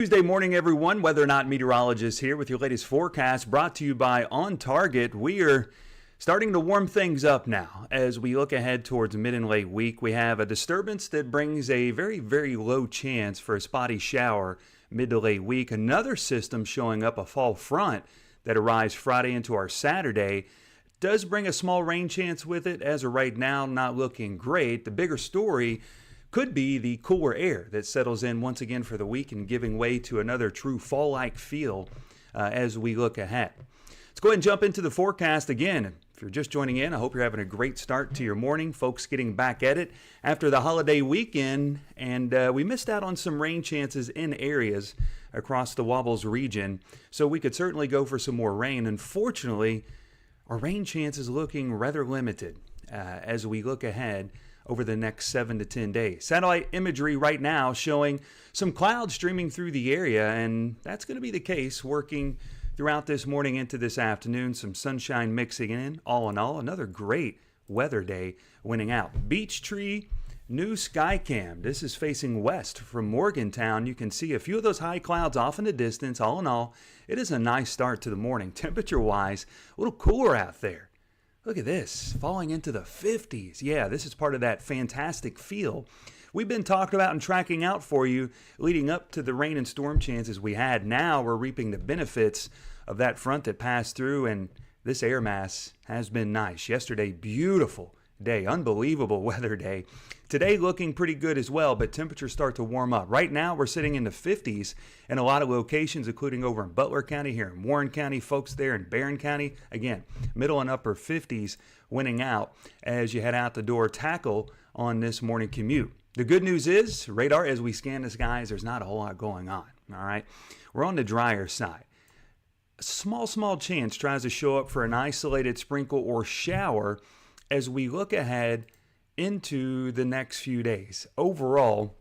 Tuesday morning, everyone. Weather Not Meteorologist here with your latest forecast brought to you by On Target. We are starting to warm things up now as we look ahead towards mid and late week. We have a disturbance that brings a very, very low chance for a spotty shower mid to late week. Another system showing up, a fall front that arrives Friday into our Saturday, does bring a small rain chance with it. As of right now, not looking great. The bigger story could be the cooler air that settles in once again for the week and giving way to another true fall-like feel as we look ahead. Let's go ahead and jump into the forecast again. If you're just joining in, I hope you're having a great start to your morning. Folks getting back at it after the holiday weekend, and we missed out on some rain chances in areas across the Wobbles region, so we could certainly go for some more rain. Unfortunately, our rain chance is looking rather limited as we look ahead over the next 7 to 10 days. Satellite imagery right now showing some clouds streaming through the area, and that's going to be the case working throughout this morning into this afternoon. Some sunshine mixing in. All in all, another great weather day winning out. Beech Tree, new sky cam. This is facing west from Morgantown. You can see a few of those high clouds off in the distance. All in all, it is a nice start to the morning. Temperature-wise, a little cooler out there. Look at this, falling into the 50s. Yeah, this is part of that fantastic feel we've been talking about and tracking out for you leading up to the rain and storm chances we had. Now we're reaping the benefits of that front that passed through, and this air mass has been nice. Yesterday, beautiful day, unbelievable weather day. Today looking pretty good as well, but temperatures start to warm up. Right now we're sitting in the 50s in a lot of locations, including over in Butler County, here in Warren County, folks there in Barron County. Again, middle and upper 50s winning out as you head out the door, tackle on this morning commute. The good news is, radar, as we scan the skies, there's not a whole lot going on, all right? We're on the drier side. A small chance tries to show up for an isolated sprinkle or shower as we look ahead into the next few days. Overall,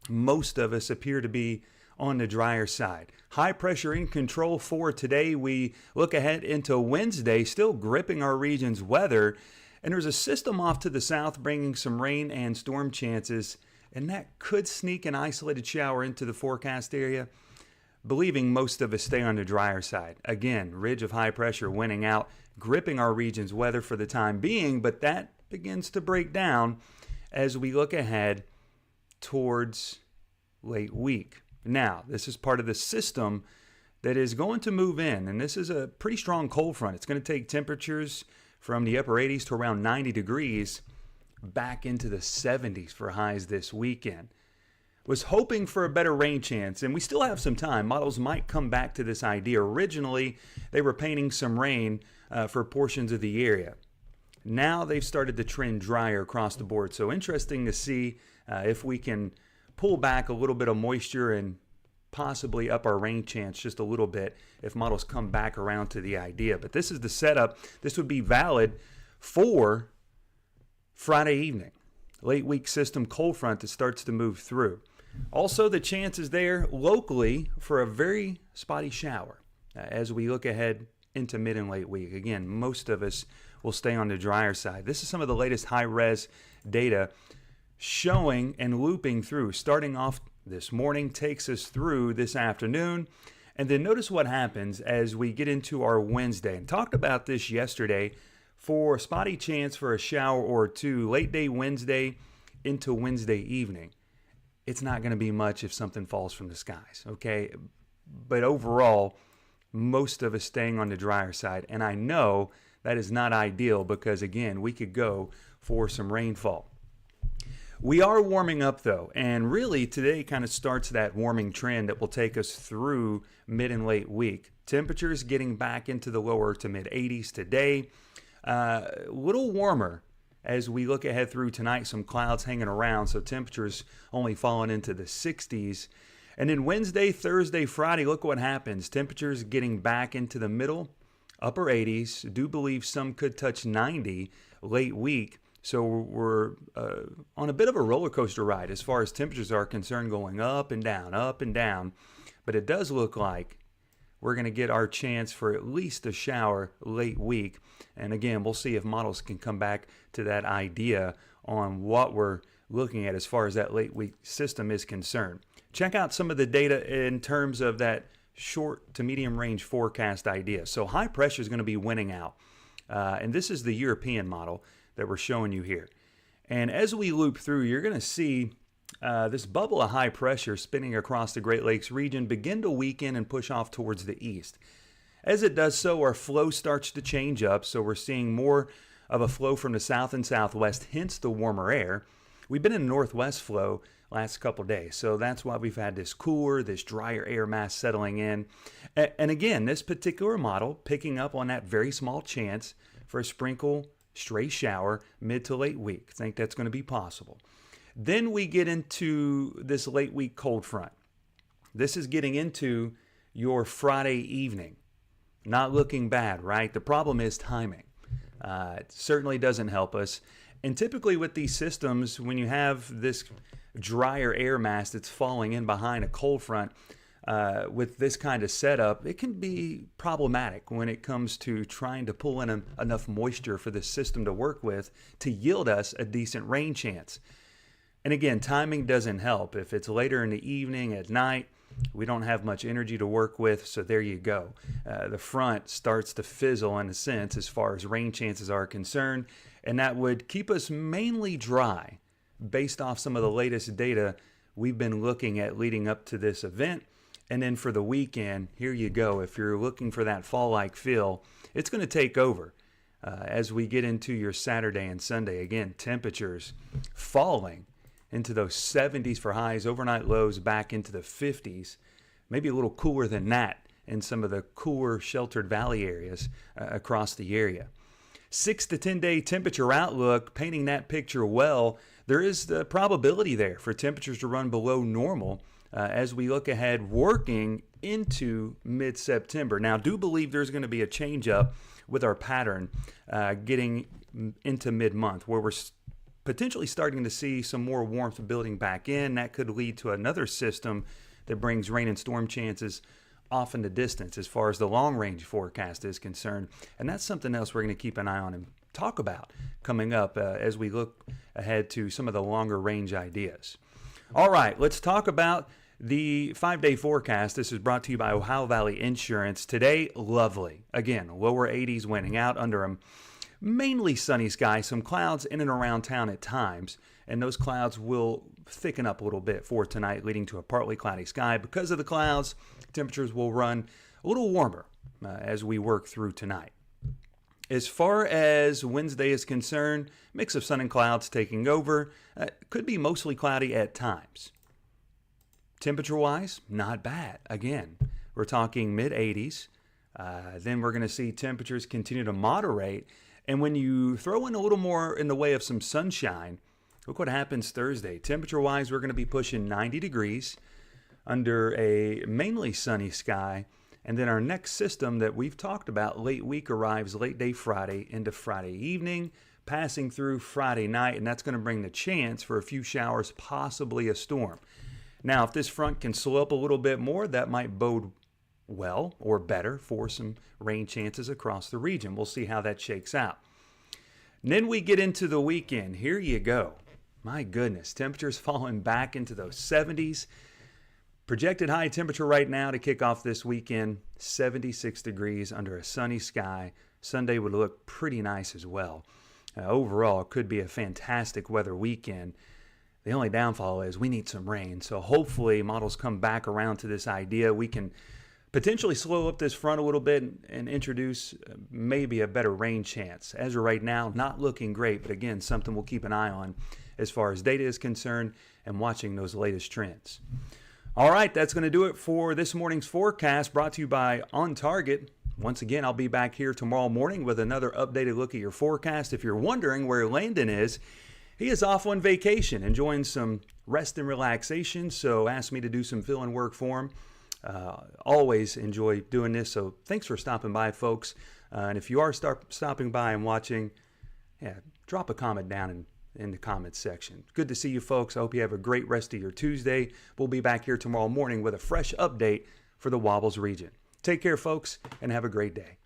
most of us appear to be on the drier side. High pressure in control for today. We look ahead into Wednesday, still gripping our region's weather. And there's a system off to the south bringing some rain and storm chances, and that could sneak an isolated shower into the forecast area, believing most of us stay on the drier side. Again, ridge of high pressure winning out, gripping our region's weather for the time being, but that begins to break down as we look ahead towards late week. Now, this is part of the system that is going to move in, and this is a pretty strong cold front. It's going to take temperatures from the upper 80s to around 90 degrees back into the 70s for highs this weekend. Was hoping for a better rain chance, and we still have some time. Models might come back to this idea. Originally, they were painting some rain for portions of the area. Now they've started to trend drier across the board. So interesting to see if we can pull back a little bit of moisture and possibly up our rain chance just a little bit if models come back around to the idea. But this is the setup. This would be valid for Friday evening. Late week system cold front that starts to move through. Also, the chance is there locally for a very spotty shower as we look ahead into mid and late week. Again, most of us will stay on the drier side. This is some of the latest high-res data showing and looping through. Starting off this morning, takes us through this afternoon. And then notice what happens as we get into our Wednesday. And talked about this yesterday for a spotty chance for a shower or two late day Wednesday into Wednesday evening. It's not going to be much if something falls from the skies, okay? But overall, most of us staying on the drier side. And I know that is not ideal because, again, we could go for some rainfall. We are warming up, though, and really today kind of starts that warming trend that will take us through mid and late week. Temperatures getting back into the lower to mid 80s today. A little warmer as we look ahead through tonight. Some clouds hanging around, so temperatures only falling into the 60s. And then Wednesday, Thursday, Friday, look what happens. Temperatures getting back into the middle, upper 80s. Do believe some could touch 90 late week. So we're on a bit of a roller coaster ride as far as temperatures are concerned, going up and down, up and down. But it does look like we're going to get our chance for at least a shower late week. And again, we'll see if models can come back to that idea on what we're looking at as far as that late week system is concerned. check out some of the data in terms of that short to medium range forecast idea. So high pressure is going to be winning out. And this is the European model that we're showing you here. And as we loop through, you're going to see this bubble of high pressure spinning across the Great Lakes region begin to weaken and push off towards the east. As it does so, our flow starts to change up, so we're seeing more of a flow from the south and southwest, hence the warmer air. We've been in a northwest flow last couple days, so that's why we've had this cooler, this drier air mass settling in. And again, this particular model picking up on that very small chance for a sprinkle stray shower mid to late week. I think that's going to be possible. Then we get into this late week cold front. This is getting into your Friday evening. Not looking bad, right? The problem is timing. It certainly doesn't help us. And typically with these systems, when you have this drier air mass that's falling in behind a cold front, with this kind of setup, it can be problematic when it comes to trying to pull in enough moisture for the system to work with to yield us a decent rain chance. And again, timing doesn't help. If it's later in the evening, at night, we don't have much energy to work with, so there you go. The front starts to fizzle in a sense as far as rain chances are concerned, and that would keep us mainly dry based off some of the latest data we've been looking at leading up to this event. And then for the weekend, here you go. If you're looking for that fall-like feel, it's going to take over as we get into your Saturday and Sunday. Again, temperatures falling into those 70s for highs, overnight lows back into the 50s, maybe a little cooler than that in some of the cooler sheltered valley areas across the area. 6 to 10 day temperature outlook, painting that picture well. There is the probability there for temperatures to run below normal as we look ahead, working into mid-September. Now, do believe there's going to be a change up with our pattern getting into mid-month, where we're potentially starting to see some more warmth building back in. That could lead to another system that brings rain and storm chances off in the distance as far as the long-range forecast is concerned. And that's something else we're going to keep an eye on and talk about coming up as we look ahead to some of the longer range ideas. All right, let's talk about the 5-day forecast. This is brought to you by Ohio Valley Insurance. Today, lovely. Again, lower 80s winning out under a mainly sunny sky, some clouds in and around town at times, and those clouds will thicken up a little bit for tonight, leading to a partly cloudy sky. Because of the clouds, temperatures will run a little warmer as we work through tonight. As far as Wednesday is concerned, mix of sun and clouds taking over. Could be mostly cloudy at times. Temperature-wise, not bad. Again, we're talking mid-80s. Then we're going to see temperatures continue to moderate. And when you throw in a little more in the way of some sunshine, look what happens Thursday. Temperature-wise, we're going to be pushing 90 degrees under a mainly sunny sky. And then our next system that we've talked about late week arrives late day Friday into Friday evening, passing through Friday night, and that's going to bring the chance for a few showers, possibly a storm. Now, if this front can slow up a little bit more, that might bode well or better for some rain chances across the region. We'll see how that shakes out. And then we get into the weekend. Here you go. My goodness, temperatures falling back into those 70s. Projected high temperature right now to kick off this weekend, 76 degrees under a sunny sky. Sunday would look pretty nice as well. Overall, it could be a fantastic weather weekend. The only downfall is we need some rain. So hopefully models come back around to this idea. We can potentially slow up this front a little bit and introduce maybe a better rain chance. As of right now, not looking great, but again, something we'll keep an eye on as far as data is concerned and watching those latest trends. All right, that's going to do it for this morning's forecast, brought to you by On Target. Once again, I'll be back here tomorrow morning with another updated look at your forecast. If you're wondering where Landon is, he is off on vacation, enjoying some rest and relaxation, so asked me to do some fill-in work for him. Always enjoy doing this, so thanks for stopping by, folks. And if you are stopping by and watching, drop a comment down in the comments section. Good to see you, folks. I hope you have a great rest of your Tuesday. We'll be back here tomorrow morning with a fresh update for the Wobbles region. Take care, folks, and have a great day.